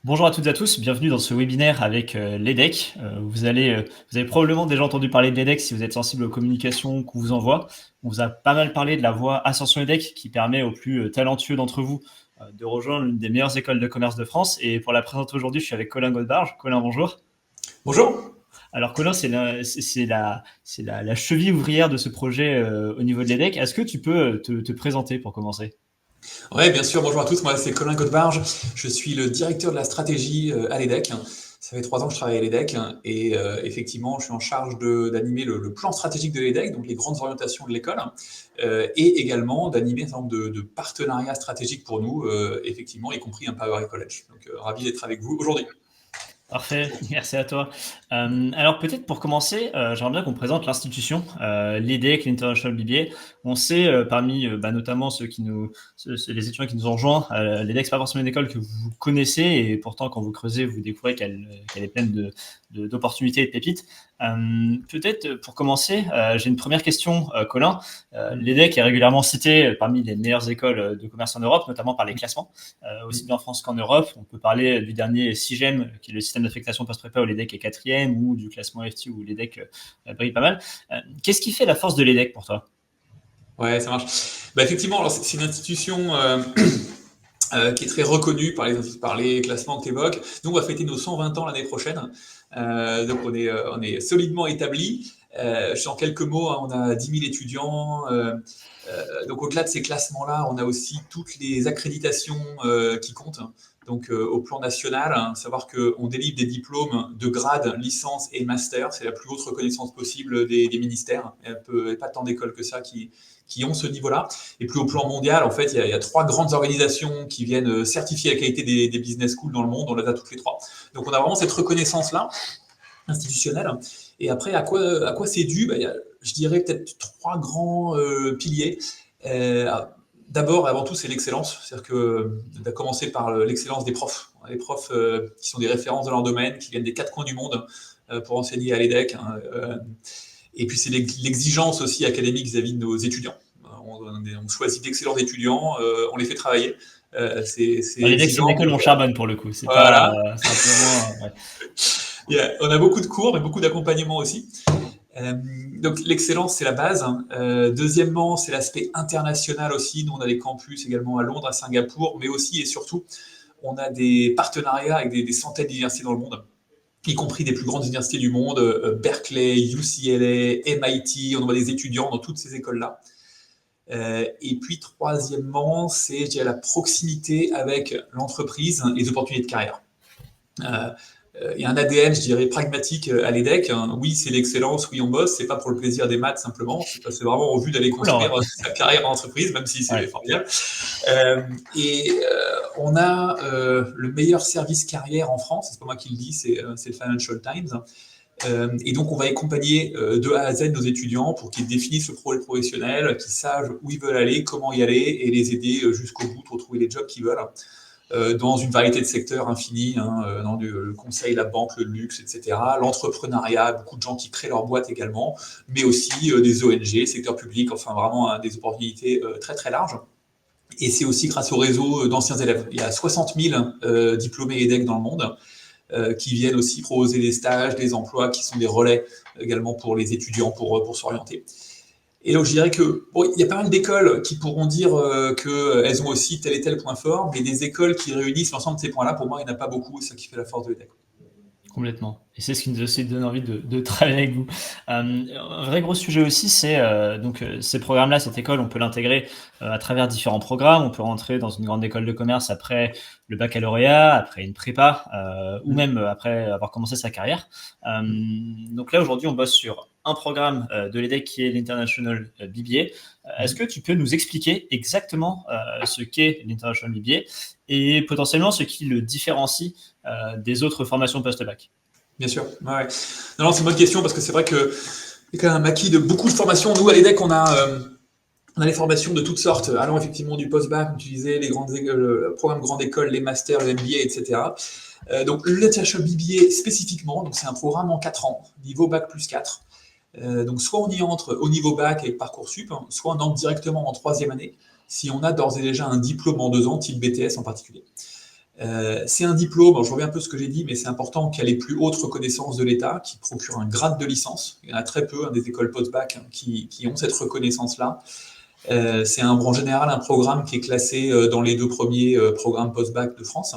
Bonjour à toutes et à tous, bienvenue dans ce webinaire avec l'EDEC. Vous avez probablement déjà entendu parler de l'EDEC si vous êtes sensible aux communications qu'on vous envoie. On vous a pas mal parlé de la voie Ascension EDEC qui permet aux plus talentueux d'entre vous de rejoindre l'une des meilleures écoles de commerce de France. Et pour la présenter aujourd'hui, je suis avec Colin Godbarge. Colin, bonjour. Bonjour. Alors Colin, c'est la cheville ouvrière de ce projet au niveau de l'EDEC. Est-ce que tu peux te présenter pour commencer? Ouais, bien sûr, bonjour à tous. Moi, c'est Colin Godbarge. Je suis le directeur de la stratégie à l'EDEC. Ça fait 3 ans que je travaille à l'EDEC et effectivement, je suis en charge d'animer le plan stratégique de l'EDEC, donc les grandes orientations de l'école, et également d'animer un certain nombre de partenariats stratégiques pour nous, effectivement, y compris un Power College. Donc, ravi d'être avec vous aujourd'hui. Parfait, merci à toi. Alors peut-être pour commencer, j'aimerais bien qu'on présente l'institution, l'EDEC, l'International BBA. On sait parmi notamment les étudiants qui nous ont rejoints, l'EDEC c'est pas forcément une école que vous connaissez et pourtant quand vous creusez, vous découvrez qu'elle est pleine d'opportunités et de pépites. Peut-être pour commencer, j'ai une première question, Colin. L'EDEC est régulièrement cité parmi les meilleures écoles de commerce en Europe, notamment par les classements, aussi bien en France qu'en Europe. On peut parler du dernier SIGEM, qui est le système d'affectation post-prépa où l'EDEC est quatrième, ou du classement FT où l'EDEC brille pas mal. Qu'est-ce qui fait la force de l'EDEC pour toi? Ouais, ça marche. Bah, effectivement, alors c'est une institution qui est très reconnue par les classements que tu évoques. Nous, on va fêter nos 120 ans l'année prochaine. Donc, on est solidement établi. En quelques mots, hein, on a 10 000 étudiants. Donc, au-delà de ces classements-là, on a aussi toutes les accréditations qui comptent. Donc, au plan national, hein, savoir qu'on délivre des diplômes de grade, licence et master. C'est la plus haute reconnaissance possible des ministères. Il n'y a pas tant d'écoles que ça qui ont ce niveau-là. Et plus au plan mondial, en fait, il y a 3 grandes organisations qui viennent certifier la qualité des business schools dans le monde. On les a toutes les 3. Donc, on a vraiment cette reconnaissance-là institutionnelle. Et après, à quoi c'est dû? Il y a, je dirais, peut-être 3 grands piliers. Euh, D'abord, avant tout, c'est l'excellence. C'est-à-dire que de commencer par l'excellence des profs. Les profs qui sont des références dans leur domaine, qui viennent des 4 coins du monde pour enseigner à l'EDEC. Et puis, c'est l'exigence aussi académique vis-à-vis de nos étudiants. On choisit d'excellents étudiants, on les fait travailler. C'est L'EDEC, c'est une exigeant. école Donc, en charbonne pour le coup. C'est pas voilà. simplement. Ouais. On a beaucoup de cours et beaucoup d'accompagnement aussi. Euh, donc l'excellence, c'est la base. Deuxièmement, c'est l'aspect international aussi. Nous, on a des campus également à Londres, à Singapour, mais aussi et surtout, on a des partenariats avec des centaines d'universités dans le monde, y compris des plus grandes universités du monde, Berkeley, UCLA, MIT. On voit des étudiants dans toutes ces écoles-là. Et puis troisièmement, c'est je dirais, la proximité avec l'entreprise et les opportunités de carrière. Euh, il y a un ADN, je dirais, pragmatique à l'EDEC. Oui, c'est l'excellence, oui, on bosse, c'est pas pour le plaisir des maths simplement, c'est vraiment en vue d'aller construire Oula, sa carrière en entreprise, même si c'est ouais. formidable. On a le meilleur service carrière en France, c'est pas moi qui le dis, c'est le Financial Times. Et donc, on va accompagner de A à Z nos étudiants pour qu'ils définissent le projet professionnel, qu'ils sachent où ils veulent aller, comment y aller, et les aider jusqu'au bout pour trouver les jobs qu'ils veulent dans une variété de secteurs infinis, hein, dans le conseil, la banque, le luxe, etc. L'entrepreneuriat, beaucoup de gens qui créent leur boîte également, mais aussi des ONG, secteur public, enfin vraiment des opportunités très très larges. Et c'est aussi grâce au réseau d'anciens élèves. Il y a 60 000 diplômés EDEC dans le monde qui viennent aussi proposer des stages, des emplois qui sont des relais également pour les étudiants pour s'orienter. Et donc je dirais que bon, il y a pas mal d'écoles qui pourront dire qu'elles ont aussi tel et tel point fort, mais des écoles qui réunissent l'ensemble de ces points-là, pour moi, il n'y en a pas beaucoup, c'est ça qui fait la force de l'EDEC. Complètement. Et c'est ce qui nous aussi donne envie de travailler avec vous. Un vrai gros sujet aussi, c'est ces programmes-là, cette école, on peut l'intégrer à travers différents programmes. On peut rentrer dans une grande école de commerce après le baccalauréat, après une prépa, ou même après avoir commencé sa carrière. Donc là, aujourd'hui, on bosse sur un programme de l'EDEC qui est l'International BBA. Est-ce que tu peux nous expliquer exactement ce qu'est l'International BBA et potentiellement ce qui le différencie des autres formations post-bac? Bien sûr. Ouais. Non, non, c'est une bonne question parce que c'est vrai que il y a quand même un maquis de beaucoup de formations. Nous, à l'EDEC, on a les formations de toutes sortes, allant effectivement du post-bac, utiliser les grandes le programme grande école, les masters, les MBA, etc. Donc, l'International BBA spécifiquement, donc c'est un programme en 4 ans, niveau bac plus 4. Donc, soit on y entre au niveau bac avec Parcoursup, hein, soit on entre directement en troisième année, si on a d'ores et déjà un diplôme en 2 ans, type BTS en particulier. C'est un diplôme, alors je reviens un peu à ce que j'ai dit, mais c'est important, qui a les plus hautes reconnaissances de l'État, qui procure un grade de licence. Il y en a très peu, des écoles post-bac qui ont cette reconnaissance-là. C'est en général un programme qui est classé dans les 2 premiers programmes post-bac de France.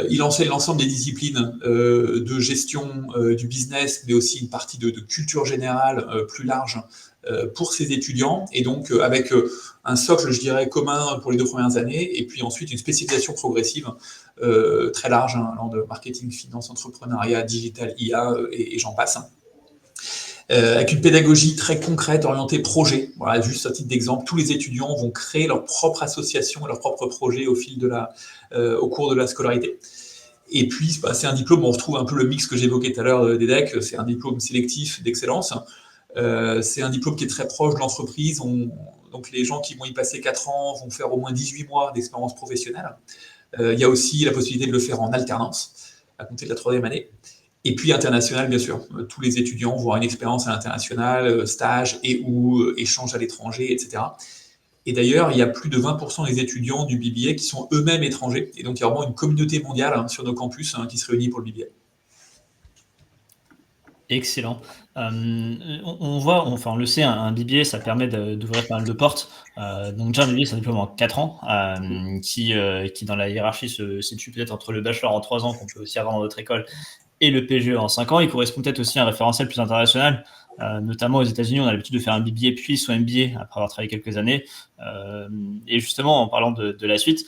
Il enseigne l'ensemble des disciplines de gestion du business, mais aussi une partie de culture générale plus large pour ses étudiants, et donc avec un socle, je dirais, commun pour les 2 premières années, et puis ensuite une spécialisation progressive très large, allant de marketing, finance, entrepreneuriat, digital, IA, et j'en passe. Avec une pédagogie très concrète, orientée projet. Voilà, juste à titre d'exemple, tous les étudiants vont créer leur propre association, leur propre projet au cours de la scolarité. Et puis, c'est un diplôme, on retrouve un peu le mix que j'évoquais tout à l'heure d'EDEC, c'est un diplôme sélectif d'excellence. C'est un diplôme qui est très proche de l'entreprise. Donc, les gens qui vont y passer 4 ans vont faire au moins 18 mois d'expérience professionnelle. Il y a aussi la possibilité de le faire en alternance, à compter de la 3e année. Et puis international, bien sûr. Tous les étudiants vont avoir une expérience à l'international, stage et ou échange à l'étranger, etc. Et d'ailleurs, il y a plus de 20% des étudiants du BBA qui sont eux-mêmes étrangers. Et donc, il y a vraiment une communauté mondiale sur nos campus qui se réunit pour le BBA. Excellent. On voit, enfin on le sait, un BBA, ça permet d'ouvrir pas mal de portes. Donc déjà, un BBA, c'est un diplôme en 4 ans, qui dans la hiérarchie se situe peut-être entre le bachelor en 3 ans, qu'on peut aussi avoir dans d'autres écoles, et le PGE en 5 ans. Il correspond peut-être aussi à un référentiel plus international. Notamment aux États-Unis, on a l'habitude de faire un BBA puis son MBA après avoir travaillé quelques années. Et justement, en parlant de la suite,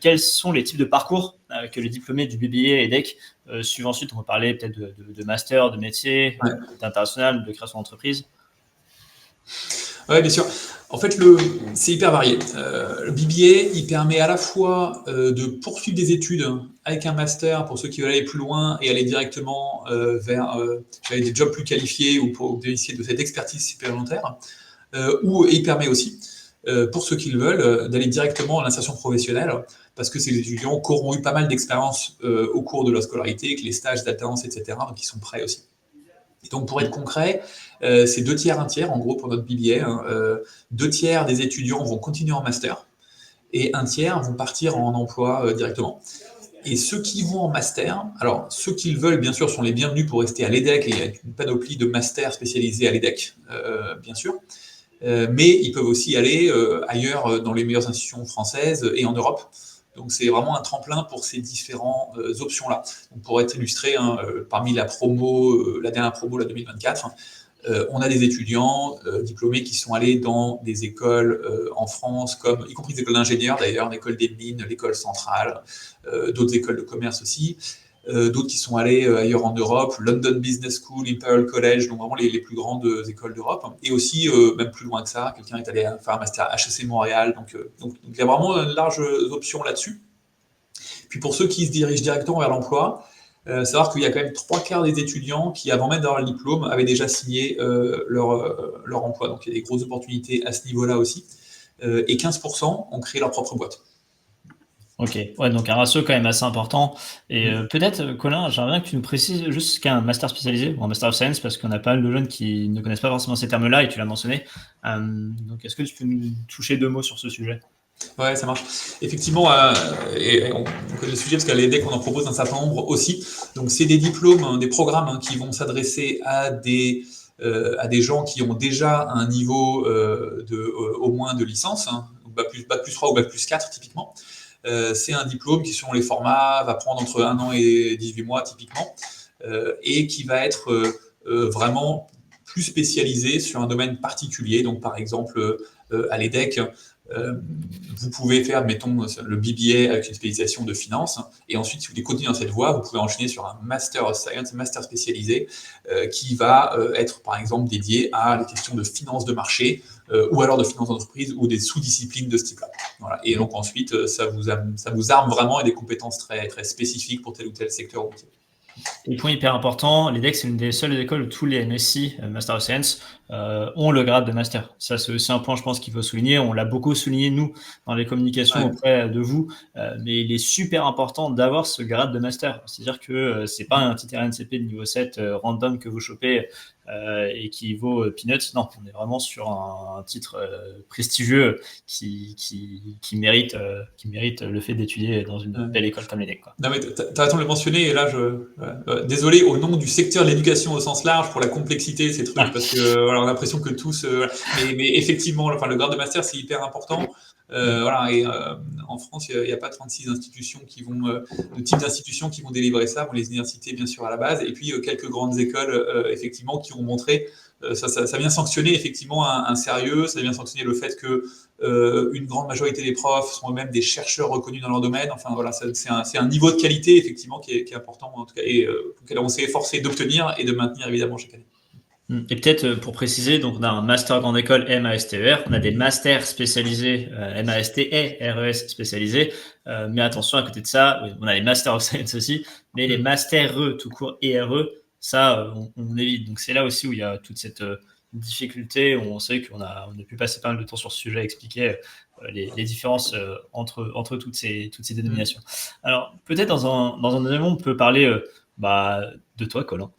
quels sont les types de parcours que les diplômés du BBA et EDEC suivent ensuite? On va parler peut-être de master, de métier, Ouais. d'international, de création d'entreprise. Oui, bien sûr. En fait, c'est hyper varié. Le BBA, il permet à la fois de poursuivre des études avec un master pour ceux qui veulent aller plus loin et aller directement vers des jobs plus qualifiés ou pour bénéficier de cette expertise supplémentaire, ou il permet aussi, pour ceux qui le veulent, d'aller directement à l'insertion professionnelle, parce que ces étudiants qui auront eu pas mal d'expérience au cours de leur scolarité, avec les stages d'alternance, etc., donc ils sont prêts aussi. Et donc, pour être concret, c'est 2 tiers, 1 tiers, en gros, pour notre BBA. 2 tiers des étudiants vont continuer en master et 1 tiers vont partir en emploi directement. Et ceux qui vont en master, alors ceux qui le veulent, bien sûr, sont les bienvenus pour rester à l'EDEC, et il y a une panoplie de masters spécialisés à l'EDEC, bien sûr. Mais ils peuvent aussi aller ailleurs dans les meilleures institutions françaises et en Europe. Donc c'est vraiment un tremplin pour ces différentes options-là. Donc, pour être illustré, parmi la dernière promo, la 2024, on a des étudiants diplômés qui sont allés dans des écoles en France, y compris des écoles d'ingénieurs d'ailleurs, l'école des mines, l'école centrale, d'autres écoles de commerce aussi. D'autres qui sont allés ailleurs en Europe, London Business School, Imperial College, donc vraiment les plus grandes écoles d'Europe. Et aussi, même plus loin que ça, quelqu'un est allé faire un master à HEC Montréal. Donc, il y a vraiment une large option là-dessus. Puis pour ceux qui se dirigent directement vers l'emploi, savoir qu'il y a quand même 3/4 des étudiants qui, avant même d'avoir le diplôme, avaient déjà signé leur emploi. Donc il y a des grosses opportunités à ce niveau-là aussi. Et 15% ont créé leur propre boîte. Ok, ouais, donc un ratio quand même assez important. Et peut-être, Colin, j'aimerais bien que tu nous précises juste ce qu'est un master spécialisé ou un master of science, parce qu'on a pas mal de jeunes qui ne connaissent pas forcément ces termes-là et tu l'as mentionné. Donc, est-ce que tu peux nous toucher 2 mots sur ce sujet? Ouais, ça marche. Effectivement, et on connaît le sujet parce qu'à l'EDEC, on en propose un certain nombre aussi. Donc, c'est des diplômes, des programmes qui vont s'adresser à des gens qui ont déjà un niveau au moins de licence, bac plus 3 ou bac plus 4 typiquement. C'est un diplôme qui, selon les formats, va prendre entre 1 an et 18 mois typiquement, et qui va être vraiment plus spécialisé sur un domaine particulier. Donc, par exemple, à l'EDEC, vous pouvez faire, mettons, le BBA avec une spécialisation de finance, et ensuite, si vous voulez continuer dans cette voie, vous pouvez enchaîner sur un Master of Science, un master spécialisé, qui va être, par exemple, dédié à les questions de finance de marché, ou alors de finance d'entreprise, ou des sous-disciplines de ce type-là. Voilà. Et donc ensuite, ça vous arme vraiment avec des compétences très, très spécifiques pour tel ou tel secteur ou métier. Et point hyper important, l'EDEC, c'est une des seules écoles où tous les MSc, Master of Science, ont le grade de master. Ça, c'est aussi un point, je pense, qu'il faut souligner. On l'a beaucoup souligné, nous, dans les communications auprès de vous, mais il est super important d'avoir ce grade de master. C'est-à-dire que c'est pas un petit RNCP de niveau 7 random que vous chopez et qui vaut peanuts. Non, on est vraiment sur un titre prestigieux qui mérite le fait d'étudier dans une belle école comme l'EDEC, quoi. Non, mais t'as raison de le mentionner, et là, désolé au nom du secteur de l'éducation au sens large pour la complexité de ces trucs, parce que voilà, on a l'impression que tous, mais effectivement, enfin, le grade de master, c'est hyper important. Voilà, et en France, il n'y a pas 36 institutions de type d'institutions qui vont délivrer ça. Bon, les universités, bien sûr, à la base, et puis quelques grandes écoles, effectivement, qui ont montré, ça vient sanctionner effectivement un sérieux, ça vient sanctionner le fait que une grande majorité des profs sont eux-mêmes des chercheurs reconnus dans leur domaine. Enfin voilà, c'est un niveau de qualité effectivement qui est important en tout cas, et auquel on s'est efforcé d'obtenir et de maintenir évidemment chaque année. Et peut-être pour préciser, donc on a un master grande école MASTER, on a des masters spécialisés MAST et RES spécialisés, mais attention, à côté de ça, on a les Master of Science aussi, mais les Master RE tout court et RE, ça on évite. Donc c'est là aussi où il y a toute cette difficulté, où on sait qu'on a pu passer pas mal de temps sur ce sujet à expliquer les différences entre toutes ces dénominations. Alors peut-être dans un deuxième moment, on peut parler de toi, Colin.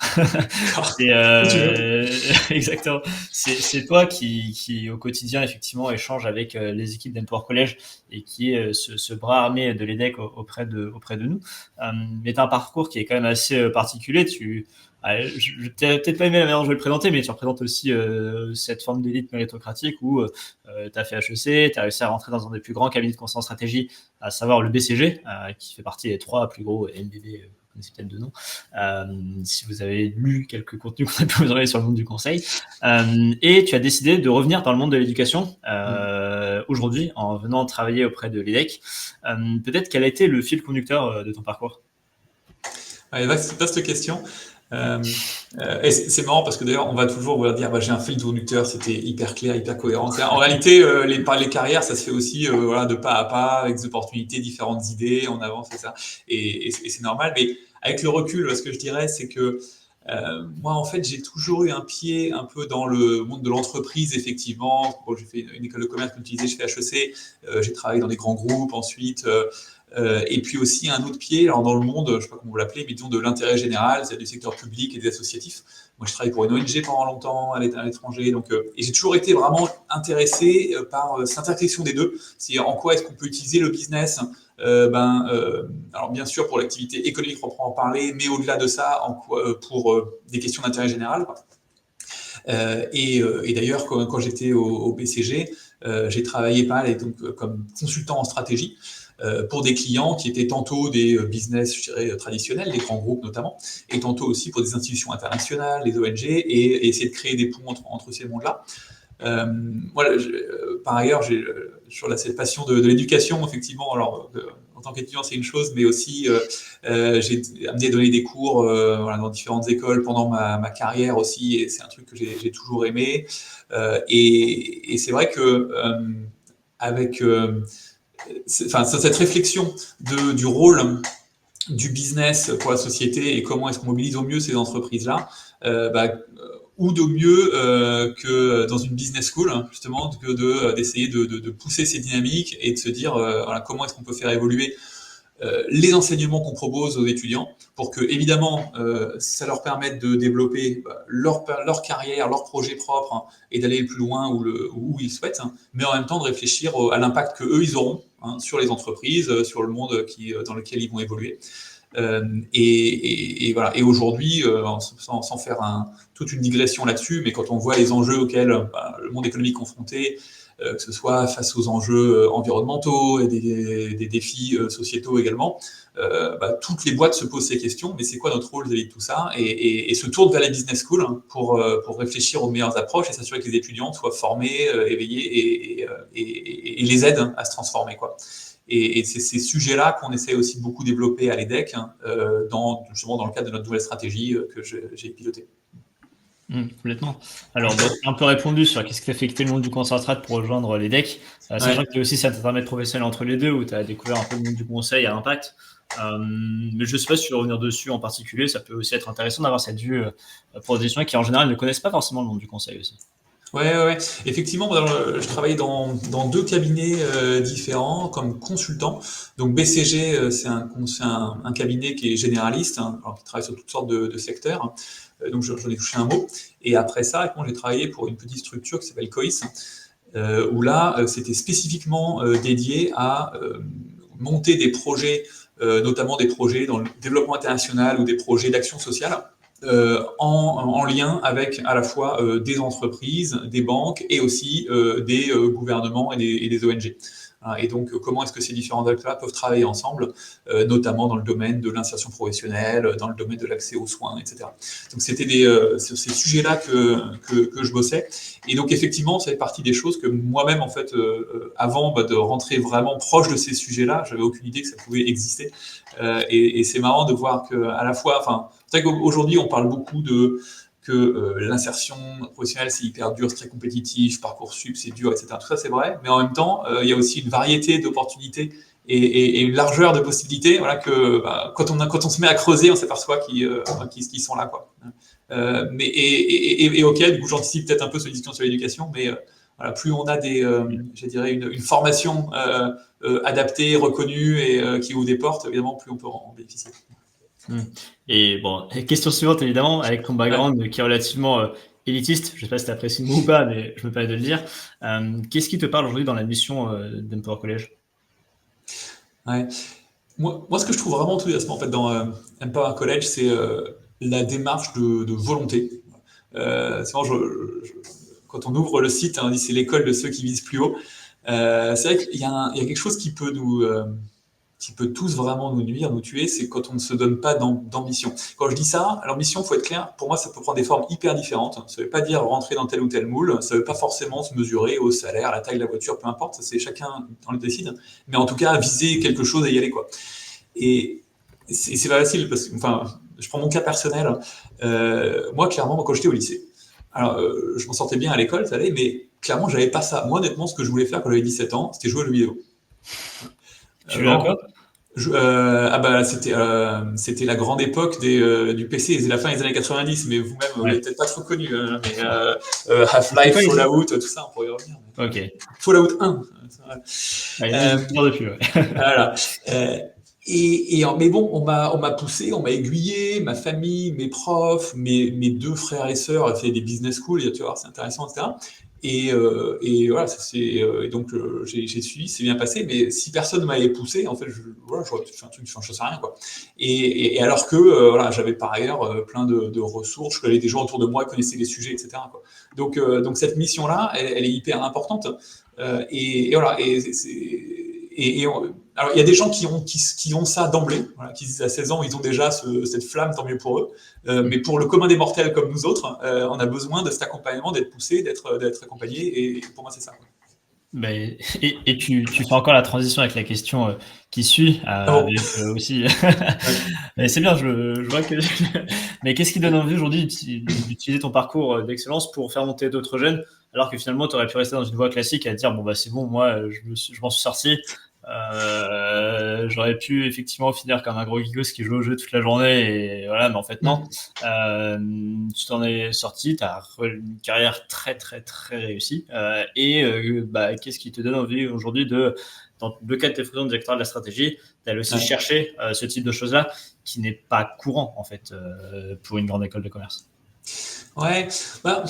Exactement. C'est toi qui au quotidien effectivement échange avec les équipes d'Empower College et qui est ce bras armé de l'EDEC auprès de nous. Mais tu as un parcours qui est quand même assez particulier. Je t'ai peut-être pas aimé la manière dont je vais le présenter, mais tu représentes aussi cette forme d'élite méritocratique où tu as fait HEC, tu as réussi à rentrer dans un des plus grands cabinets de conseil en stratégie, à savoir le BCG, qui fait partie des 3 plus gros MBB, vous connaissez peut-être de nom, si vous avez lu quelques contenus qu'on a pu vous envoyer sur le monde du conseil. Et tu as décidé de revenir dans le monde de l'éducation aujourd'hui en venant travailler auprès de l'EDEC. Peut-être quel a été le fil conducteur de ton parcours? Vaste question. Et c'est marrant parce que d'ailleurs on va toujours vous dire j'ai un fil conducteur, c'était hyper clair, hyper cohérent. En réalité les carrières ça se fait aussi voilà, de pas à pas, avec des opportunités, différentes idées, on avance et ça, et c'est normal. Mais avec le recul, ce que je dirais c'est que moi en fait j'ai toujours eu un pied un peu dans le monde de l'entreprise effectivement. Bon, j'ai fait une école de commerce, comme tu disais, je fais HEC, j'ai travaillé dans des grands groupes ensuite. Et puis aussi un autre pied alors dans le monde, je ne sais pas comment vous l'appelez, mais disons de l'intérêt général, c'est du secteur public et des associatifs. Moi, je travaille pour une ONG pendant longtemps à l'étranger, donc, et j'ai toujours été vraiment intéressé par cette intersection des deux. C'est en quoi est-ce qu'on peut utiliser le business, alors bien sûr pour l'activité économique proprement parler, mais au-delà de ça, pour des questions d'intérêt général. Et d'ailleurs, quand j'étais au BCG, j'ai travaillé pas mal donc, comme consultant en stratégie. Pour des clients qui étaient tantôt des business, je dirais, traditionnels, les grands groupes notamment, et tantôt aussi pour des institutions internationales, les ONG, et essayer de créer des ponts entre ces mondes-là. Voilà, par ailleurs, j'ai sur cette passion de l'éducation, effectivement, alors en tant qu'étudiant, c'est une chose, mais aussi j'ai amené à donner des cours voilà, dans différentes écoles pendant ma carrière aussi, et c'est un truc que j'ai toujours aimé. Et c'est vrai que avec cette réflexion du rôle du business pour la société et comment est-ce qu'on mobilise au mieux ces entreprises-là, ou de mieux que dans une business school, hein, justement, d'essayer de pousser ces dynamiques et de se dire voilà, comment est-ce qu'on peut faire évoluer les enseignements qu'on propose aux étudiants pour que, évidemment, ça leur permette de développer leur carrière, leur projet propre, hein, et d'aller le plus loin où ils souhaitent, hein, mais en même temps de réfléchir à l'impact qu'eux, ils auront, hein, sur les entreprises, sur le monde dans lequel ils vont évoluer. Et voilà. Et aujourd'hui, sans faire toute une digression là-dessus, mais quand on voit les enjeux auxquels le monde économique est confronté, que ce soit face aux enjeux environnementaux et des défis sociétaux également, toutes les boîtes se posent ces questions, mais c'est quoi notre rôle vis-à-vis de tout ça, et se tournent vers les business schools, hein, pour réfléchir aux meilleures approches et s'assurer que les étudiants soient formés, éveillés et les aident à se transformer, quoi. Et c'est ces sujets-là qu'on essaie aussi de beaucoup développer à l'EDEC, hein, justement dans le cadre de notre nouvelle stratégie que j'ai pilotée. Complètement. Alors, un peu répondu sur qu'est-ce qui a fait quitter le monde du conseil en strat pour rejoindre l'EDEC. Sachant qu'il y a aussi cet intermède professionnel entre les deux où tu as découvert un peu le monde du conseil à impact. Mais je ne sais pas si tu veux revenir dessus en particulier. Ça peut aussi être intéressant d'avoir cette vue pour des étudiants qui en général ne connaissent pas forcément le monde du conseil aussi. Ouais. Effectivement, moi, je travaillais dans deux cabinets différents comme consultant. Donc BCG, c'est un cabinet qui est généraliste, hein, alors qui travaille sur toutes sortes de secteurs. Donc j'en ai touché un mot. Et après ça, moi, j'ai travaillé pour une petite structure qui s'appelle Cois, où là, c'était spécifiquement dédié à monter des projets, notamment des projets dans le développement international ou des projets d'action sociale, en lien avec à la fois des entreprises, des banques et aussi des gouvernements et des ONG. Et donc, comment est-ce que ces différents acteurs peuvent travailler ensemble, notamment dans le domaine de l'insertion professionnelle, dans le domaine de l'accès aux soins, etc. Donc, c'était sur ces sujets-là que je bossais. Et donc, effectivement, ça fait partie des choses que moi-même, en fait, avant de rentrer vraiment proche de ces sujets-là, j'avais aucune idée que ça pouvait exister. Et c'est marrant de voir que, à la fois, enfin, c'est vrai qu'aujourd'hui, on parle beaucoup que l'insertion professionnelle, c'est hyper dur, c'est très compétitif, Parcoursup, c'est dur, etc. Tout ça, c'est vrai. Mais en même temps, il y a aussi une variété d'opportunités et une largeur de possibilités, voilà, que quand on se met à creuser, on s'aperçoit qu'ils sont là, quoi. Ok, du coup, j'anticipe peut-être un peu sur les discussions sur l'éducation, mais voilà, plus on a je dirais une formation adaptée, reconnue et qui ouvre des portes, évidemment, plus on peut en bénéficier. Et bon, question suivante, évidemment, avec ton Ouais. background qui est relativement élitiste, je ne sais pas si tu apprécies le mot ou pas, mais je me permets de le dire. Qu'est-ce qui te parle aujourd'hui dans la mission d'Empower College? Ouais. Moi, ce que je trouve vraiment enthousiasmant en fait, dans Empower College, c'est la démarche de volonté. C'est vraiment, quand on ouvre le site, hein, on dit c'est l'école de ceux qui visent plus haut. C'est vrai qu'il y a quelque chose qui peut tous vraiment nous nuire, nous tuer, c'est quand on ne se donne pas d'ambition. Quand je dis ça, l'ambition, il faut être clair, pour moi, ça peut prendre des formes hyper différentes. Ça ne veut pas dire rentrer dans tel ou tel moule, ça ne veut pas forcément se mesurer au salaire, à la taille de la voiture, peu importe, ça c'est chacun en le décide, mais en tout cas, viser quelque chose et y aller, quoi. Et c'est pas facile, parce que, enfin, je prends mon cas personnel. Moi, clairement, quand j'étais au lycée, alors, je m'en sortais bien à l'école, ça allait, mais clairement, j'avais pas ça. Moi, honnêtement, ce que je voulais faire quand j'avais 17 ans, c'était jouer aux jeux vidéo. Tu veux à quoi? C'était la grande époque du PC, c'est la fin des années 90, mais vous-même, vous l'avez Ouais. peut-être pas trop connu, mais C'est Half-Life, quoi ici? Fallout, tout ça, on pourrait y revenir. Ok. Fallout 1, c'est vrai. Ouais, il y en a Euh, une heure depuis, ouais. voilà. Mais bon, on m'a poussé, on m'a aiguillé, ma famille, mes profs, mes deux frères et sœurs ont fait des business schools, et tu vois, c'est intéressant, etc. Et voilà, et donc j'ai suivi, c'est bien passé, mais si personne ne m'avait poussé, en fait, voilà, j'aurais fait un truc, je sais rien, quoi. Et alors que voilà, j'avais par ailleurs plein de ressources, je connaissais des gens autour de moi qui connaissaient les sujets, etc., quoi. Donc cette mission-là, elle est hyper importante. Et voilà, alors il y a des gens qui ont ça d'emblée, voilà, qui disent à 16 ans, ils ont déjà cette flamme, tant mieux pour eux. Mais pour le commun des mortels comme nous autres, on a besoin de cet accompagnement, d'être poussé, d'être accompagné. Et pour moi, c'est ça. Ben, et tu fais encore la transition avec la question qui suit, Ah bon. avec aussi. Ouais. Mais c'est bien, je vois que. Mais qu'est-ce qui donne envie aujourd'hui d'utiliser ton parcours d'excellence pour faire monter d'autres jeunes, alors que finalement, tu aurais pu rester dans une voie classique à dire bon, bah c'est bon, moi, je m'en suis sorti. J'aurais pu effectivement finir comme un gros geekos qui joue au jeu toute la journée, et voilà, mais en fait, non. Mm. Tu t'en es sorti, tu as une carrière très très très réussie. Bah, qu'est-ce qui te donne envie aujourd'hui dans le cas de tes fonctions de directeur de la stratégie, d'aller aussi Ouais. chercher ce type de choses-là qui n'est pas courant en fait pour une grande école de commerce? Ouais. Bah,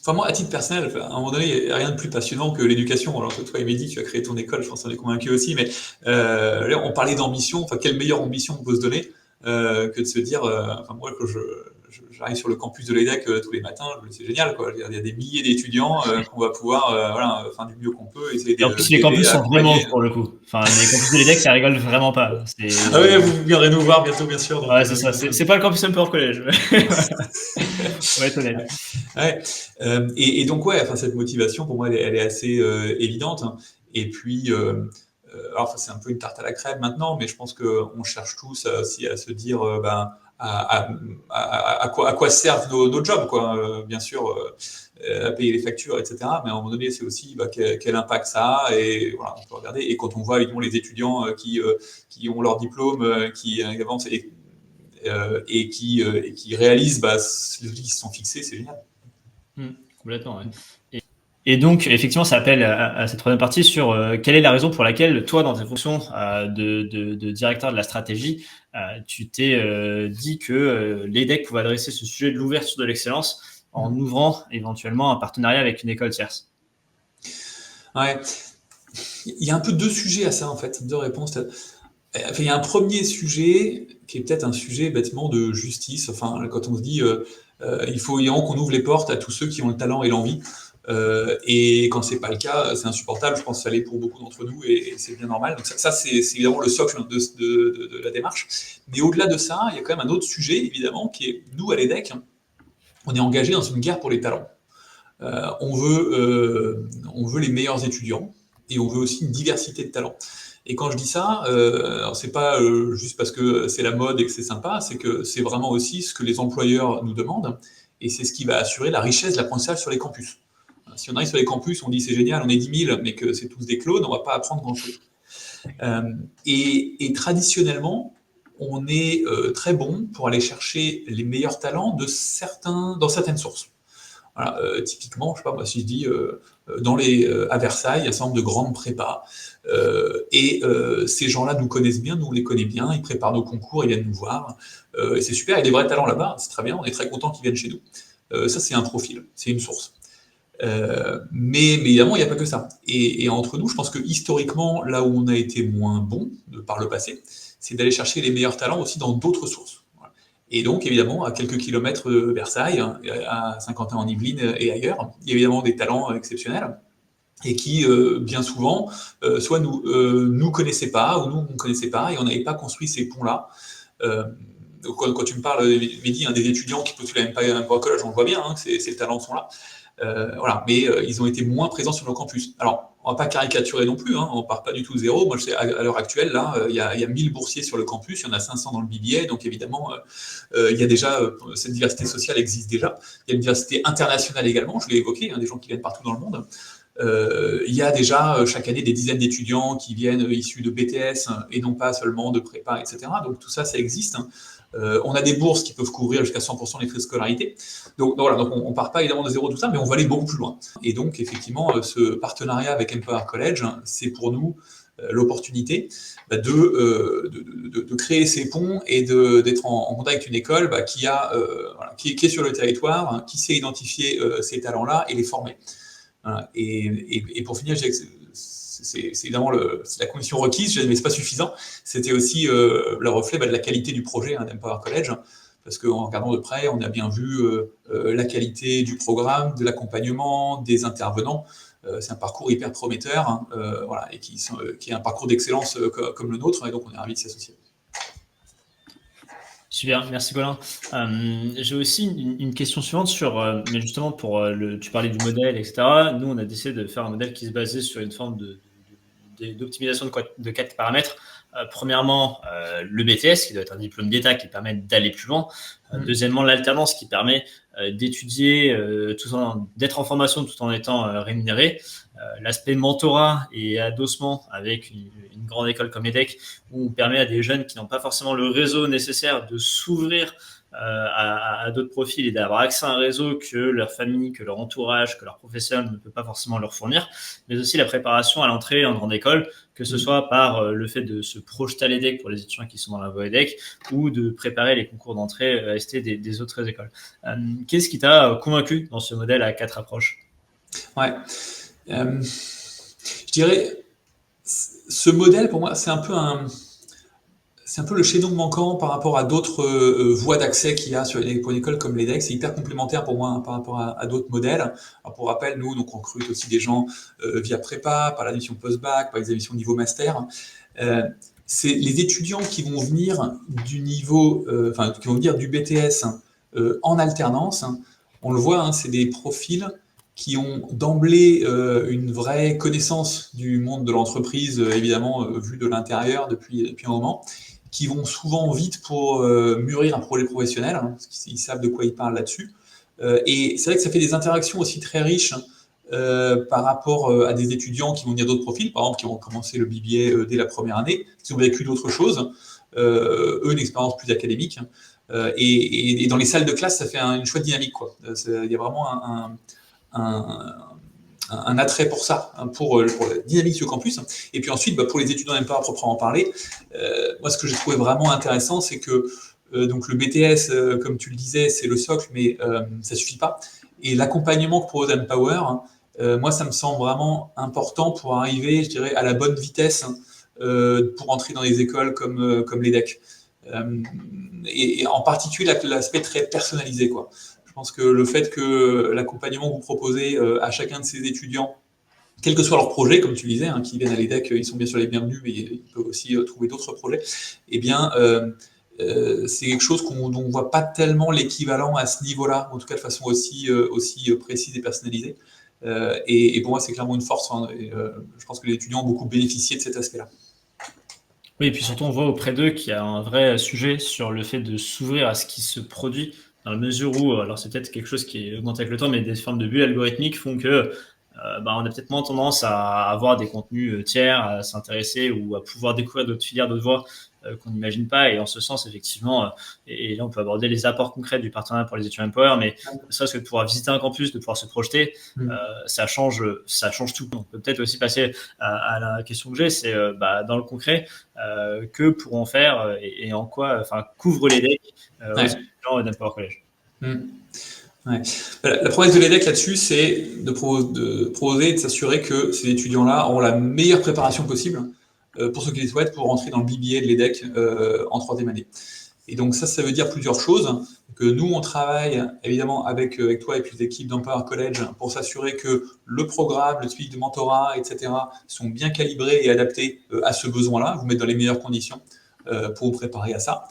enfin, moi, à titre personnel, à un moment donné, il n'y a rien de plus passionnant que l'éducation. Alors que toi, il m'a dit, tu as créé ton école, je pense qu'on est convaincu aussi, mais là, on parlait d'ambition. Enfin, quelle meilleure ambition on peut se donner que de se dire, enfin, moi, quand j'arrive sur le campus de l'EDEC tous les matins, c'est génial, quoi. Il y a des milliers d'étudiants qu'on va pouvoir, voilà, faire du mieux qu'on peut, essayer Et en plus, les d'aider, campus à sont vraiment accompagner. hauts pour le coup. Enfin, les campus de l'EDEC, ça rigole vraiment pas. Ah ouais, vous viendrez nous voir bientôt, bien sûr, donc Ouais, c'est oui, ça. bien sûr. C'est pas le campus Emperor College. On va être honnête. Ouais. Et donc ouais, enfin cette motivation pour moi elle est assez évidente, hein. Et puis alors ça, c'est un peu une tarte à la crème maintenant, mais je pense que on cherche tous aussi à se dire ben à quoi servent nos jobs, quoi. Bien sûr à payer les factures, etc. Mais à un moment donné, c'est aussi quel impact ça a, et voilà, on peut regarder. Et quand on voit évidemment les étudiants qui ont leur diplôme, qui avancent et qui réalisent les outils qui se sont fixés, c'est génial. Complètement, ouais. Et donc, effectivement, ça appelle à cette troisième partie sur quelle est la raison pour laquelle, toi, dans tes fonctions de directeur de la stratégie, tu t'es dit que l'EDEC pouvait adresser ce sujet de l'ouverture de l'excellence en ouvrant éventuellement un partenariat avec une école tierce. Ouais. Il y a un peu deux sujets à ça, en fait, deux réponses. Enfin, il y a un premier sujet qui est peut-être un sujet bêtement de justice. Enfin, quand on se dit il faut évidemment qu'on ouvre les portes à tous ceux qui ont le talent et l'envie. Et quand c'est pas le cas, c'est insupportable. Je pense que ça l'est pour beaucoup d'entre nous et c'est bien normal. Donc ça c'est évidemment le socle de la démarche. Mais au-delà de ça, il y a quand même un autre sujet, évidemment, qui est nous à l'EDEC, on est engagé dans une guerre pour les talents. On veut les meilleurs étudiants et on veut aussi une diversité de talents. Et quand je dis ça, alors c'est pas juste parce que c'est la mode et que c'est sympa, c'est que c'est vraiment aussi ce que les employeurs nous demandent et c'est ce qui va assurer la richesse de l'apprentissage sur les campus. Si on arrive sur les campus, on dit c'est génial, on est 10 000, mais que c'est tous des clones, on va pas apprendre grand-chose. Et traditionnellement, on est très bon pour aller chercher les meilleurs talents dans certaines sources. Voilà, typiquement, je sais pas moi, si je dis à Versailles, il y a un certain nombre de grandes prépas, ces gens-là nous connaissent bien, nous on les connaît bien, ils préparent nos concours, ils viennent nous voir, et c'est super, il y a des vrais talents là-bas, c'est très bien, on est très content qu'ils viennent chez nous. Ça, c'est un profil, c'est une source. Mais évidemment, il n'y a pas que ça. Et entre nous, je pense que historiquement, là où on a été moins bon par le passé, c'est d'aller chercher les meilleurs talents aussi dans d'autres sources. Voilà. Et donc, évidemment, à quelques kilomètres de Versailles, à Saint-Quentin-en-Yvelines et ailleurs, il y a évidemment des talents exceptionnels et qui, bien souvent, soit nous connaissaient pas, ou nous, on ne connaissait pas, et on n'avait pas construit ces ponts-là. Donc, quand tu me parles, Mehdi, des étudiants qui postulent même pas au collège, on le voit bien, que ces talents sont là. Voilà, mais ils ont été moins présents sur nos campus. Alors, on va pas caricaturer non plus, on part pas du tout zéro. Moi, je sais, à l'heure actuelle, là, il y a 1000 boursiers sur le campus, il y en a 500 dans le BBA, donc évidemment, il y a déjà, cette diversité sociale existe déjà. Il y a une diversité internationale également, je l'ai évoqué, des gens qui viennent partout dans le monde. Il y a déjà chaque année des dizaines d'étudiants qui viennent issus de BTS et non pas seulement de prépa, etc. Donc tout ça, ça existe. On a des bourses qui peuvent couvrir jusqu'à 100% des frais de scolarité. Donc voilà, donc on ne part pas évidemment de zéro tout ça, mais on va aller beaucoup plus loin. Et donc effectivement, ce partenariat avec Empower College, c'est pour nous l'opportunité de créer ces ponts et d'être en contact avec une école qui est sur le territoire, qui sait identifier ces talents-là et les former. Voilà. Et pour finir, je dirais que c'est évidemment c'est la condition requise, mais ce n'est pas suffisant. C'était aussi le reflet de la qualité du projet d'Empower College, parce qu'en regardant de près, on a bien vu la qualité du programme, de l'accompagnement, des intervenants. C'est un parcours hyper prometteur, voilà, et qui est un parcours d'excellence comme le nôtre, et donc on est ravis de s'y associer. Super, merci Colin. J'ai aussi une question suivante mais justement tu parlais du modèle, etc. Nous, on a décidé de faire un modèle qui se basait sur une forme d'optimisation de 4 paramètres. Premièrement, le BTS, qui doit être un diplôme d'État qui permet d'aller plus loin. Deuxièmement, l'alternance qui permet d'étudier, d'être en formation tout en étant rémunéré. L'aspect mentorat et adossement avec une grande école comme EDEC, où on permet à des jeunes qui n'ont pas forcément le réseau nécessaire de s'ouvrir à d'autres profils et d'avoir accès à un réseau que leur famille, que leur entourage, que leur professeur ne peut pas forcément leur fournir, mais aussi la préparation à l'entrée en grande école, que ce soit par le fait de se projeter à l'EDEC pour les étudiants qui sont dans la voie EDEC ou de préparer les concours d'entrée AST des autres écoles. Qu'est-ce qui t'a convaincu dans ce modèle à 4 approches? Ouais. Je dirais, ce modèle, pour moi, c'est un peu le chaînon manquant par rapport à d'autres voies d'accès qu'il y a pour une école comme l'EDEC. C'est hyper complémentaire pour moi par rapport à d'autres modèles. Alors pour rappel, nous, donc, on recrute aussi des gens via prépa, par l'admission post-bac, par les admissions niveau master. C'est les étudiants qui vont venir du niveau, qui vont venir du BTS en alternance. On le voit, c'est des profils qui ont d'emblée une vraie connaissance du monde de l'entreprise, évidemment, vu de l'intérieur depuis un moment, qui vont souvent vite pour mûrir un projet professionnel, parce qu'ils savent de quoi ils parlent là-dessus. Et c'est vrai que ça fait des interactions aussi très riches par rapport à des étudiants qui vont venir d'autres profils, par exemple, qui vont commencer le BBA dès la première année, qui ont vécu d'autres choses, eux, une expérience plus académique. Et dans les salles de classe, ça fait une chouette dynamique, quoi. Il y a vraiment un attrait pour ça, hein, pour la dynamique du campus. Et puis ensuite, pour les étudiants d'Empower à proprement parler, moi ce que j'ai trouvé vraiment intéressant, c'est que donc le BTS, comme tu le disais, c'est le socle, mais ça suffit pas. Et l'accompagnement que propose Empower, moi ça me semble vraiment important pour arriver, je dirais, à la bonne vitesse pour entrer dans des écoles comme l'EDEC. Et en particulier l'aspect très personnalisé, quoi. Je pense que le fait que l'accompagnement que vous proposez à chacun de ces étudiants, quel que soit leur projet, comme tu le disais, hein, qui viennent à l'EDEC, ils sont bien sûr les bienvenus, mais ils peuvent aussi trouver d'autres projets, eh bien, c'est quelque chose dont on ne voit pas tellement l'équivalent à ce niveau-là, en tout cas de façon aussi précise et personnalisée. Et pour moi, c'est clairement une force. Hein, je pense que les étudiants ont beaucoup bénéficié de cet aspect-là. Oui, et puis surtout, on voit auprès d'eux qu'il y a un vrai sujet sur le fait de s'ouvrir à ce qui se produit, dans la mesure où, alors c'est peut-être quelque chose qui augmente avec le temps, mais des formes de bulles algorithmiques font que on a peut-être moins tendance à avoir des contenus tiers, à s'intéresser ou à pouvoir découvrir d'autres filières, d'autres voies qu'on n'imagine pas. Et en ce sens, effectivement, et là on peut aborder les apports concrets du partenariat pour les étudiants Empower, mais ça, c'est que de pouvoir visiter un campus, de pouvoir se projeter, ça change tout. On peut peut-être aussi passer à la question que j'ai, c'est dans le concret, que pourront faire et en quoi, couvre l'EDEC aux étudiants d'Empower College. Ouais. La promesse de l'EDEC là-dessus, c'est de proposer et de s'assurer que ces étudiants-là auront la meilleure préparation possible pour ceux qui les souhaitent pour rentrer dans le BBA de l'EDEC en troisième année. Et donc ça veut dire plusieurs choses. Que nous, on travaille évidemment avec toi et puis les équipes d'Empower College pour s'assurer que le programme, le suivi de mentorat, etc. sont bien calibrés et adaptés à ce besoin-là, vous mettre dans les meilleures conditions pour vous préparer à ça.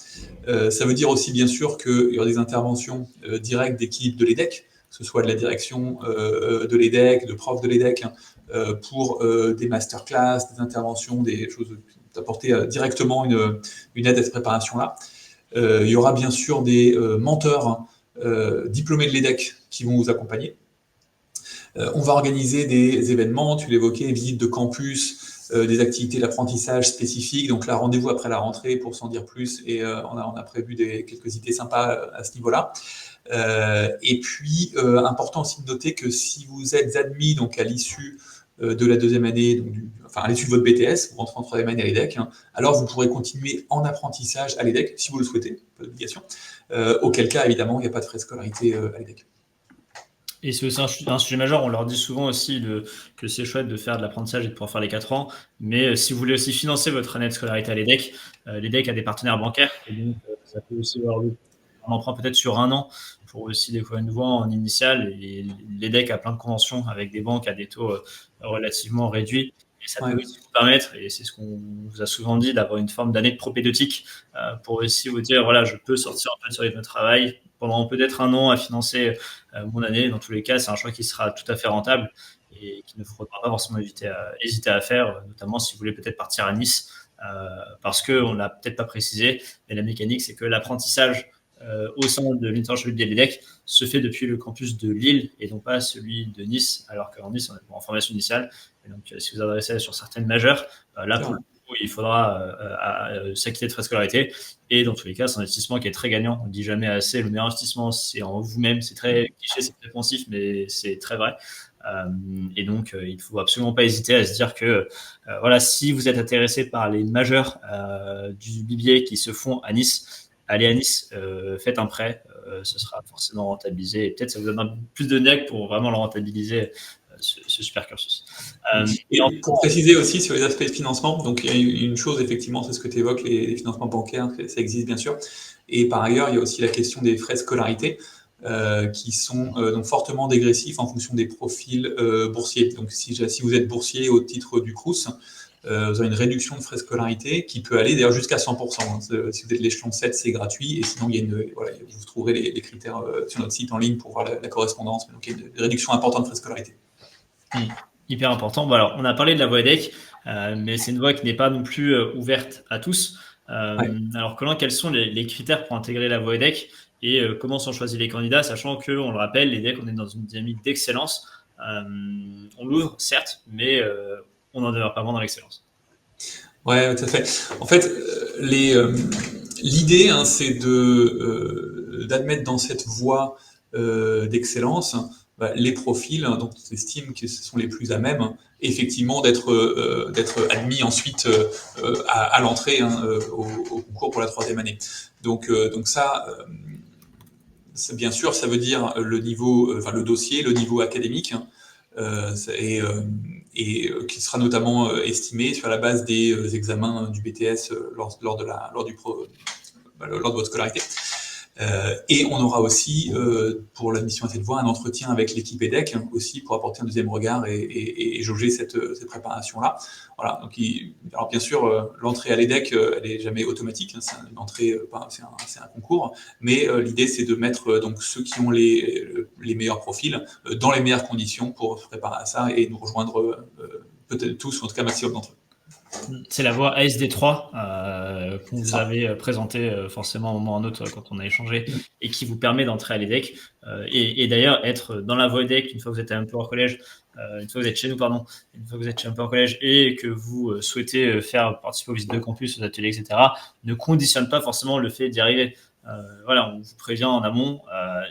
Ça veut dire aussi bien sûr qu'il y aura des interventions directes d'équipes de l'EDEC, que ce soit de la direction de l'EDEC, de profs de l'EDEC, pour des masterclass, des interventions, des choses d'apporter directement une aide à cette préparation-là. Il y aura bien sûr des mentors diplômés de l'EDEC qui vont vous accompagner. On va organiser des événements, tu l'évoquais, visites de campus, des activités d'apprentissage spécifiques. Donc là, rendez-vous après la rentrée pour s'en dire plus. Et on a prévu quelques idées sympas à ce niveau-là. Et puis, important aussi de noter que si vous êtes admis donc à l'issue de la deuxième année, donc à l'issue de votre BTS, vous rentrez en troisième année à l'EDEC, alors vous pourrez continuer en apprentissage à l'EDEC si vous le souhaitez, pas d'obligation. Auquel cas, évidemment, il n'y a pas de frais de scolarité à l'EDEC. Et c'est aussi un sujet majeur. On leur dit souvent aussi que c'est chouette de faire de l'apprentissage et de pouvoir faire les 4 ans. Mais si vous voulez aussi financer votre année de scolarité à l'EDEC, l'EDEC a des partenaires bancaires. Et donc, ça peut aussi avoir un emprunt peut-être sur 1 an pour aussi découvrir une voie en initiale. Et l'EDEC a plein de conventions avec des banques à des taux relativement réduits. Et ça peut aussi vous permettre, et c'est ce qu'on vous a souvent dit, d'avoir une forme d'année de propédeutique pour aussi vous dire, voilà, je peux sortir un peu sur rythme de travail pendant peut-être 1 an à financer mon année. Dans tous les cas, c'est un choix qui sera tout à fait rentable et qu'il ne faudra pas forcément hésiter à faire, notamment si vous voulez peut-être partir à Nice, parce qu'on ne l'a peut-être pas précisé, mais la mécanique, c'est que l'apprentissage au sein de l'International de l'EDEC se fait depuis le campus de Lille et non pas celui de Nice, alors qu'en Nice, on est en formation initiale. Et donc, si vous adressez sur certaines majeures, là, pour le coup, il faudra s'acquitter de frais de scolarité. Et dans tous les cas, c'est un investissement qui est très gagnant. On ne dit jamais assez, le meilleur investissement, c'est en vous-même. C'est très cliché, c'est très pensif, mais c'est très vrai. Et donc, il ne faut absolument pas hésiter à se dire que voilà, si vous êtes intéressé par les majeurs du BBA qui se font à Nice, allez à Nice, faites un prêt, ce sera forcément rentabilisé. Et peut-être ça vous donne un peu plus de nec pour vraiment le rentabiliser, ce super cursus. Et pour préciser aussi sur les aspects de financement, donc il y a une chose, effectivement, c'est ce que tu évoques, les financements bancaires, ça existe bien sûr. Et par ailleurs, il y a aussi la question des frais de scolarité qui sont donc fortement dégressifs en fonction des profils boursiers. Donc si vous êtes boursier au titre du Crous, vous avez une réduction de frais de scolarité qui peut aller d'ailleurs jusqu'à 100%. Si vous êtes l'échelon 7, c'est gratuit. Et sinon, vous trouverez les critères sur notre site en ligne pour voir la correspondance. Donc, il y a une réduction importante de frais de scolarité. Hyper important. Bon, alors, on a parlé de la voie EDEC, mais c'est une voie qui n'est pas non plus ouverte à tous. Alors, Colin, quels sont les critères pour intégrer la voie EDEC et comment sont choisis les candidats, sachant qu'on le rappelle, l'EDEC, on est dans une dynamique d'excellence. On l'ouvre, certes, mais on n'en demeure pas moins dans l'excellence. Ouais, tout à fait. En fait, l'idée, c'est d'admettre dans cette voie d'excellence les profils dont on estime que ce sont les plus à même, effectivement, d'être admis ensuite à l'entrée au concours pour la 3e année. Donc ça, bien sûr, ça veut dire le niveau, le dossier, le niveau académique, et qui sera notamment estimé sur la base des examens du BTS lors de votre scolarité. Et on aura aussi, pour l'admission à cette voie, un entretien avec l'équipe EDEC aussi pour apporter un deuxième regard et jauger cette préparation-là. Voilà. Donc, alors bien sûr, l'entrée à l'EDEC, elle est jamais automatique. C'est une entrée, c'est un concours. Mais l'idée, c'est de mettre donc ceux qui ont les meilleurs profils dans les meilleures conditions pour se préparer à ça et nous rejoindre peut-être tous, ou en tout cas maximum d'entre eux. C'est la voie ASD3 qu'on vous avait présentée forcément à un moment ou à un autre quand on a échangé et qui vous permet d'entrer à l'EDEC et d'ailleurs être dans la voie EDEC une fois que vous êtes à Empower College, une fois que vous êtes chez nous, pardon, une fois que vous êtes chez Empower College et que vous souhaitez participer aux visites de campus, aux ateliers, etc., ne conditionne pas forcément le fait d'y arriver. Voilà, on vous prévient en amont.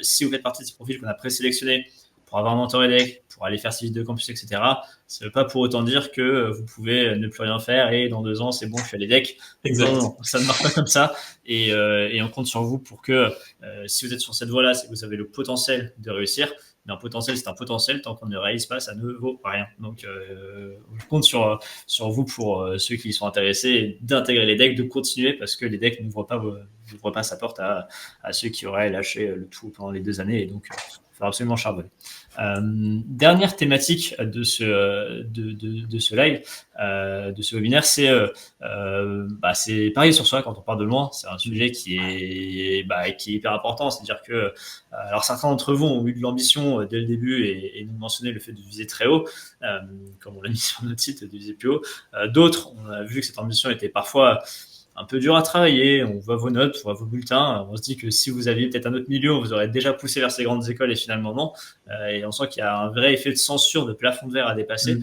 Si vous faites partie de ces profils qu'on a présélectionnés pour avoir un mentor EDEC, pour aller faire ces visites de campus, etc., ça ne veut pas pour autant dire que vous pouvez ne plus rien faire et dans 2 ans, c'est bon, je suis à l'EDEC. Non, ça ne marche pas comme ça. Et on compte sur vous pour que si vous êtes sur cette voie-là, c'est que vous avez le potentiel de réussir. Mais un potentiel, c'est un potentiel. Tant qu'on ne réalise pas, ça ne vaut rien. Donc, je compte sur vous pour ceux qui sont intéressés d'intégrer l'EDEC, de continuer parce que l'EDEC n'ouvre pas sa porte à ceux qui auraient lâché le tout pendant les 2 années. Et donc, il faut absolument charbonner. Dernière thématique de ce live, de ce webinaire, c'est parier sur soi quand on part de loin. C'est un sujet qui est hyper important. C'est-à-dire que alors certains d'entre vous ont eu de l'ambition dès le début et nous mentionner le fait de viser très haut, comme on l'a mis sur notre site, de viser plus haut. D'autres, on a vu que cette ambition était parfois un peu dur à travailler, on voit vos notes, on voit vos bulletins, on se dit que si vous aviez peut-être un autre milieu, on vous aurait déjà poussé vers ces grandes écoles et finalement non. Et on sent qu'il y a un vrai effet de censure, de plafond de verre à dépasser.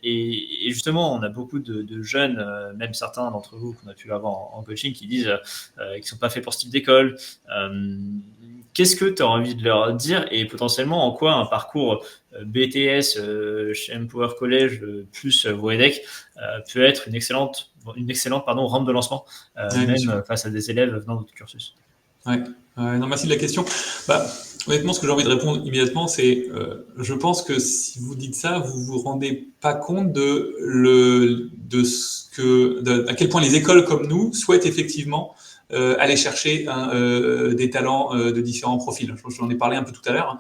Et justement, on a beaucoup de jeunes, même certains d'entre vous qu'on a pu avoir en coaching, qui disent qu'ils ne sont pas faits pour ce type d'école. Qu'est-ce que tu as envie de leur dire et potentiellement en quoi un parcours BTS chez Empower College plus EDEC peut être une excellente rampe de lancement, même face à des élèves venant d'autres cursus. Non, merci de la question. Honnêtement, ce que j'ai envie de répondre immédiatement, c'est je pense que si vous dites ça, vous vous rendez pas compte à quel point les écoles comme nous souhaitent effectivement aller chercher des talents de différents profils. J'en ai parlé un peu tout à l'heure.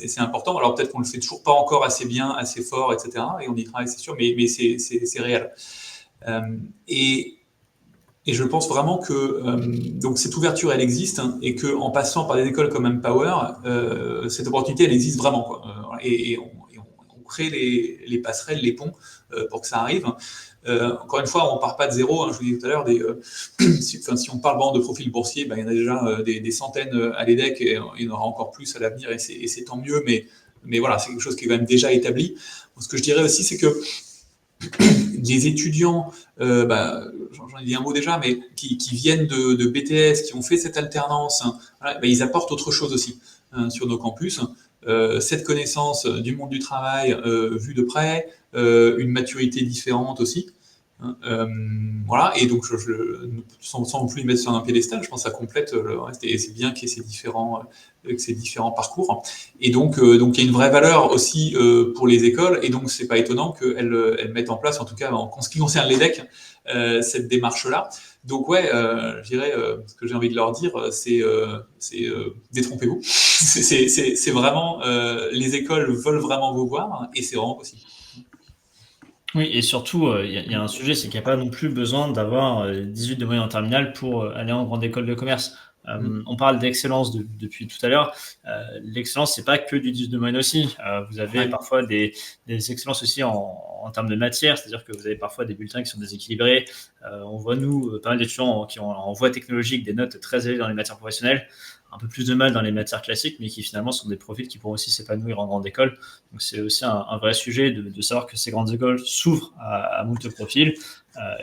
Et c'est important. Alors peut-être qu'on le fait toujours pas encore assez bien, assez fort, etc. Et on y travaille, c'est sûr, mais c'est réel. Et je pense vraiment que donc cette ouverture, elle existe, et qu'en passant par des écoles comme Empower, cette opportunité, elle existe vraiment, quoi. Et on crée les passerelles, les ponts pour que ça arrive. Encore une fois, on part pas de zéro. Je vous disais tout à l'heure, si on parle vraiment de profil boursier, il y en a déjà des centaines à l'EDEC et il y en aura encore plus à l'avenir et c'est tant mieux. Mais voilà, c'est quelque chose qui est quand même déjà établi. Ce que je dirais aussi, c'est que des étudiants, j'en ai dit un mot déjà, mais qui viennent de BTS, qui ont fait cette alternance, ils apportent autre chose aussi sur nos campus. Cette connaissance du monde du travail vue de près, une maturité différente aussi. Voilà, et donc sans non plus les mettre sur un piédestal, je pense que ça complète le reste, et c'est bien qu'il y ait ces différents parcours. Et donc il y a une vraie valeur aussi pour les écoles, et donc c'est pas étonnant qu'elles mettent en place, en tout cas en ce qui concerne l'EDEC, cette démarche-là. Donc je dirais, ce que j'ai envie de leur dire, c'est détrompez-vous. C'est vraiment, les écoles veulent vraiment vous voir, et c'est vraiment possible. Oui, et surtout, y a un sujet, c'est qu'il n'y a pas non plus besoin d'avoir 18 de moyenne en terminale pour aller en grande école de commerce. On parle d'excellence depuis tout à l'heure. L'excellence, c'est pas que du 18 de moyenne aussi. Vous avez parfois des excellences aussi en termes de matière, c'est-à-dire que vous avez parfois des bulletins qui sont déséquilibrés. On voit, nous, pas mal d'étudiants qui ont en voie technologique des notes très élevées dans les matières professionnelles, un peu plus de mal dans les matières classiques, mais qui finalement sont des profils qui pourront aussi s'épanouir en grande école. Donc c'est aussi un vrai sujet de savoir que ces grandes écoles s'ouvrent à moult profils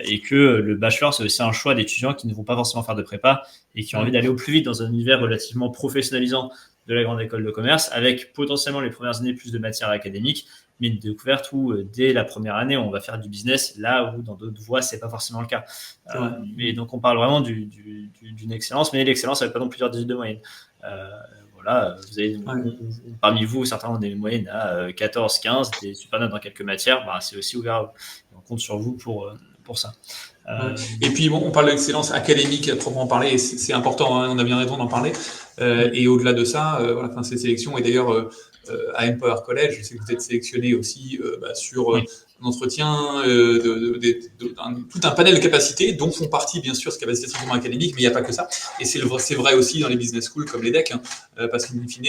et que le bachelor, c'est aussi un choix d'étudiants qui ne vont pas forcément faire de prépa et qui ont envie d'aller au plus vite dans un univers relativement professionnalisant de la grande école de commerce, avec potentiellement les premières années plus de matières académiques, mais une découverte où dès la première année, on va faire du business, là où dans d'autres voies, c'est pas forcément le cas. Et donc, on parle vraiment d'une excellence, mais l'excellence, ça ne veut pas non plus dire 18 de moyenne. Voilà, vous avez, parmi vous, certains ont des moyennes à 14, 15, des super notes dans quelques matières, c'est aussi ouvert. On compte sur vous pour ça. Et puis, bon, on parle d'excellence académique à proprement parler, et c'est important, hein, on a bien raison d'en parler. Et au-delà de ça, voilà, ces sélections, et d'ailleurs, à Empower College, je sais que vous êtes sélectionné aussi sur un entretien, tout un panel de capacités, dont font partie, bien sûr, ces capacités strictement académiques, mais il n'y a pas que ça. Et c'est vrai aussi dans les business schools comme l'EDEC, parce qu'in fine,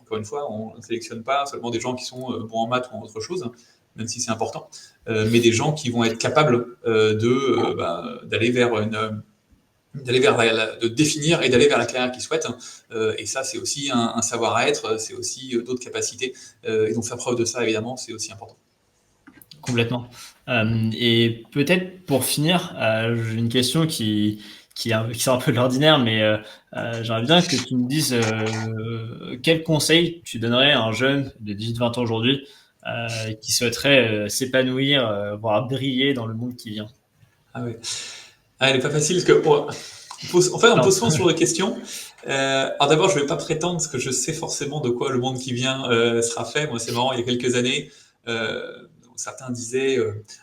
encore une fois, on ne sélectionne pas seulement des gens qui sont bons en maths ou en autre chose, même si c'est important, mais des gens qui vont être capables d'aller vers de définir et d'aller vers la carrière qu'ils souhaitent. Et ça, c'est aussi un savoir-être, c'est aussi d'autres capacités. Et donc faire preuve de ça, évidemment, c'est aussi important. Complètement. Et peut-être pour finir, j'ai une question qui sort un peu de l'ordinaire, mais j'aimerais bien que tu me dises quel conseil tu donnerais à un jeune de 18-20 ans aujourd'hui qui souhaiterait s'épanouir, voire briller dans le monde qui vient. Ah oui. Elle n'est pas facile parce que on pose souvent sur des questions. Alors d'abord, je ne vais pas prétendre que je sais forcément de quoi le monde qui vient sera fait. Moi, c'est marrant, il y a quelques années, certains disaient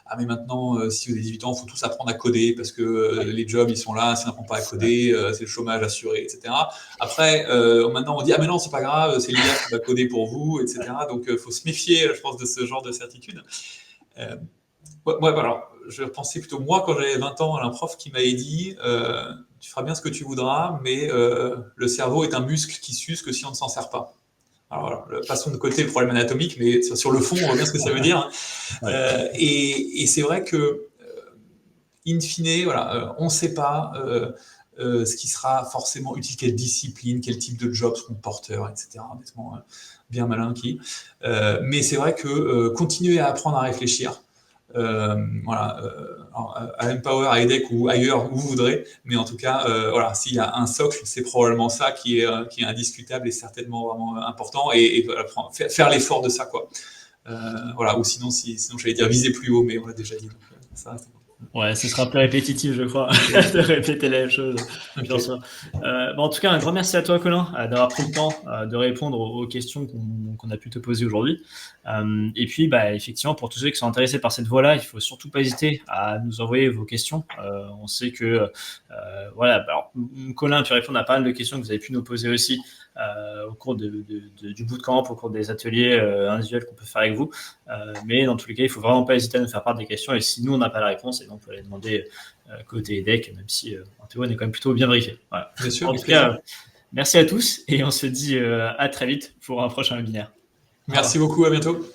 ah mais maintenant, si vous avez 18 ans, il faut tous apprendre à coder parce que les jobs, ils sont là, si on n'apprend pas à coder, c'est le chômage assuré, etc. Après, maintenant, on dit ah mais non, c'est pas grave, c'est l'IA qui va coder pour vous, etc. Donc, il faut se méfier, je pense, de ce genre de certitude. Alors, je pensais plutôt, moi, quand j'avais 20 ans, à un prof qui m'avait dit tu feras bien ce que tu voudras, mais le cerveau est un muscle qui s'use que si on ne s'en sert pas. Alors, passons de côté le problème anatomique, mais sur le fond, on voit bien ce que ça veut dire. Et c'est vrai que, in fine, voilà, on ne sait pas ce qui sera forcément utile, quelle discipline, quel type de job seront porteurs, etc. Honnêtement, bien malin qui. Mais c'est vrai que continuer à apprendre à réfléchir, voilà, à Empower, à EDEC ou ailleurs où vous voudrez, mais en tout cas, voilà, s'il y a un socle, c'est probablement ça qui est indiscutable et certainement vraiment important, et voilà, faire l'effort de ça, quoi. Voilà, ou sinon j'allais dire viser plus haut, mais on l'a déjà dit. Donc, ça reste important. Ouais, ce sera un peu répétitif, je crois, de répéter la même chose. Bien sûr. En tout cas, un grand merci à toi, Colin, d'avoir pris le temps de répondre aux questions qu'on a pu te poser aujourd'hui. Et puis, effectivement, pour tous ceux qui sont intéressés par cette voie-là, il faut surtout pas hésiter à nous envoyer vos questions. On sait que, voilà, alors, Colin a pu répondre à pas mal de questions que vous avez pu nous poser aussi au cours du bootcamp, au cours des ateliers individuels qu'on peut faire avec vous. Mais dans tous les cas, il faut vraiment pas hésiter à nous faire part des questions. Et si nous, on n'a pas la réponse, on peut aller demander côté EDEC, même si en théorie, on est quand même plutôt bien briefé. Voilà. Bien sûr, en tout cas, merci à tous et on se dit à très vite pour un prochain webinaire. Merci beaucoup, à bientôt.